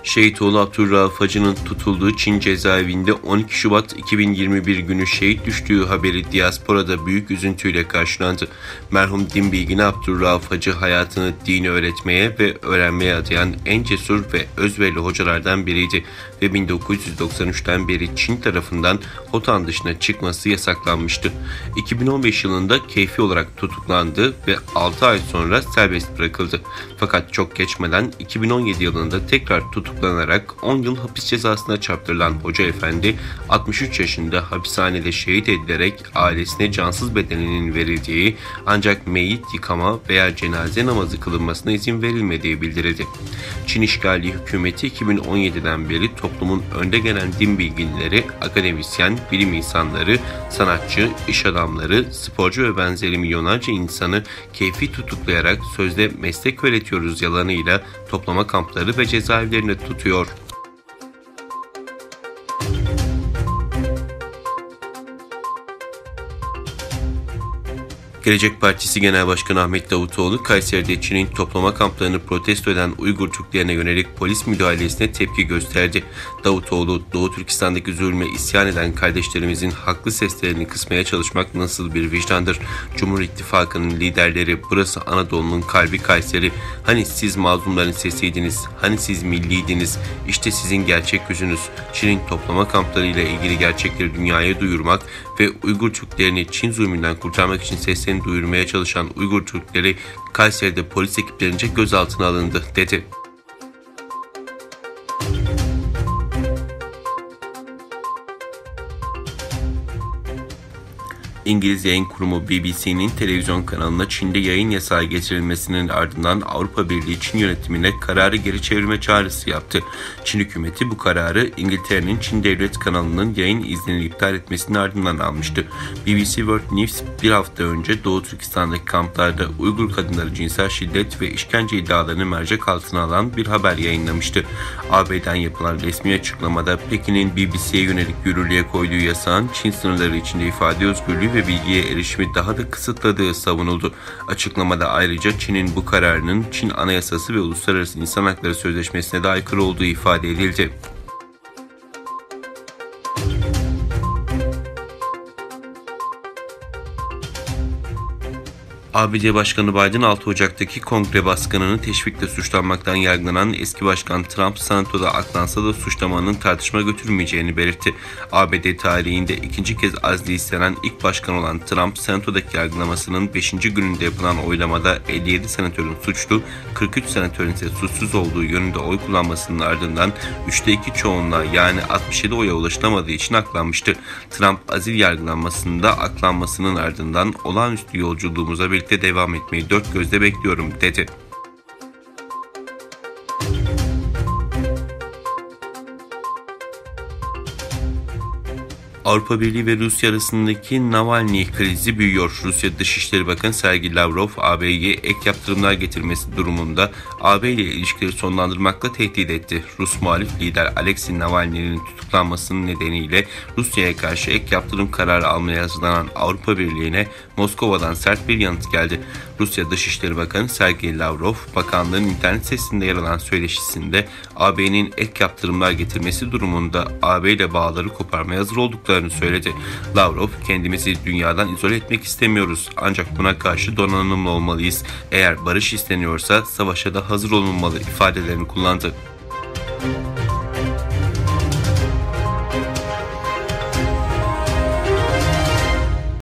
Şehitoğlu Abdurrauf Hacı'nın tutulduğu Çin cezaevinde 12 Şubat 2021 günü şehit düştüğü haberi diasporada büyük üzüntüyle karşılandı. Merhum din bilgini Abdurrauf Hacı hayatını dini öğretmeye ve öğrenmeye adayan en cesur ve özverili hocalardan biriydi ve 1993'ten beri Çin tarafından Hotan dışına çıkması yasaklanmıştı. 2015 yılında keyfi olarak tutuklandı ve 6 ay sonra serbest bırakıldı. Fakat çok geçmeden 2017 yılında tekrar tutuklanarak 10 yıl hapis cezasına çarptırılan Hoca Efendi 63 yaşında hapishanede şehit edilerek ailesine cansız bedeninin verildiği ancak meyit yıkama veya cenaze namazı kılınmasına izin verilmediği bildirildi. Çin işgali hükümeti 2017'den beri toplumun önde gelen din bilginleri, akademisyen, bilim insanları, sanatçı, iş adamları, sporcu ve benzeri milyonlarca insanı keyfi tutuklayarak sözde meslek öğretiyoruz yalanıyla toplama kampları ve cezaevlerinde tutuyor. Gelecek Partisi Genel Başkanı Ahmet Davutoğlu, Kayseri'de Çin'in toplama kamplarını protesto eden Uygur Türklerine yönelik polis müdahalesine tepki gösterdi. Davutoğlu, Doğu Türkistan'daki zulme isyan eden kardeşlerimizin haklı seslerini kısmaya çalışmak nasıl bir vicdandır? Cumhur İttifakı'nın liderleri, burası Anadolu'nun kalbi Kayseri. Hani siz mazlumların sesiydiniz, hani siz milliydiniz, işte sizin gerçek yüzünüz. Çin'in toplama kamplarıyla ilgili gerçekleri dünyaya duyurmak ve Uygur Türklerini Çin zulmünden kurtarmak için seslerini duyurmaya çalışan Uygur Türkleri Kayseri'de polis ekiplerince gözaltına alındı, dedi. İngiliz yayın kurumu BBC'nin televizyon kanalına Çin'de yayın yasağı getirilmesinin ardından Avrupa Birliği Çin yönetimine kararı geri çevirme çağrısı yaptı. Çin hükümeti bu kararı İngiltere'nin Çin Devlet kanalının yayın iznini iptal etmesinin ardından almıştı. BBC World News bir hafta önce Doğu Türkistan'daki kamplarda Uygur kadınları cinsel şiddet ve işkence iddialarını mercek altına alan bir haber yayınlamıştı. AB'den yapılan resmi açıklamada Pekin'in BBC'ye yönelik yürürlüğe koyduğu yasağın Çin sınırları içinde ifade özgürlüğü ve bilgiye erişimi daha da kısıtladığı savunuldu. Açıklamada ayrıca Çin'in bu kararının Çin Anayasası ve Uluslararası İnsan Hakları Sözleşmesi'ne de aykırı olduğu ifade edildi. ABD Başkanı Biden 6 Ocak'taki Kongre baskınını teşvikle suçlanmaktan yargılanan eski başkan Trump, Senato'da aklansa da suçlamanın tartışma götürmeyeceğini belirtti. ABD tarihinde ikinci kez azli istenen ilk başkan olan Trump, Senato'daki yargılamasının 5. gününde yapılan oylamada 57 senatörün suçlu, 43 senatörün ise suçsuz olduğu yönünde oy kullanmasının ardından 3'te 2 çoğunluğa yani 67 oya ulaşılamadığı için aklanmıştı. Trump, azil yargılanmasında aklanmasının ardından olağanüstü yolculuğumuza birlikte devam etmeyi dört gözle bekliyorum, dedi. Avrupa Birliği ve Rusya arasındaki Navalny krizi büyüyor. Rusya Dışişleri Bakanı Sergey Lavrov, AB'ye ek yaptırımlar getirmesi durumunda AB ile ilişkileri sonlandırmakla tehdit etti. Rus muhalif lider Alexei Navalny'nin tutuklanmasının nedeniyle Rusya'ya karşı ek yaptırım kararı almaya hazırlanan Avrupa Birliği'ne Moskova'dan sert bir yanıt geldi. Rusya Dışişleri Bakanı Sergey Lavrov, bakanlığın internet sitesinde yer alan söyleşisinde AB'nin ek yaptırımlar getirmesi durumunda AB ile bağları koparmaya hazır olduklarını söyledi. Lavrov, kendimizi dünyadan izole etmek istemiyoruz ancak buna karşı donanımlı olmalıyız. Eğer barış isteniyorsa savaşa da hazır olunmalı ifadelerini kullandı.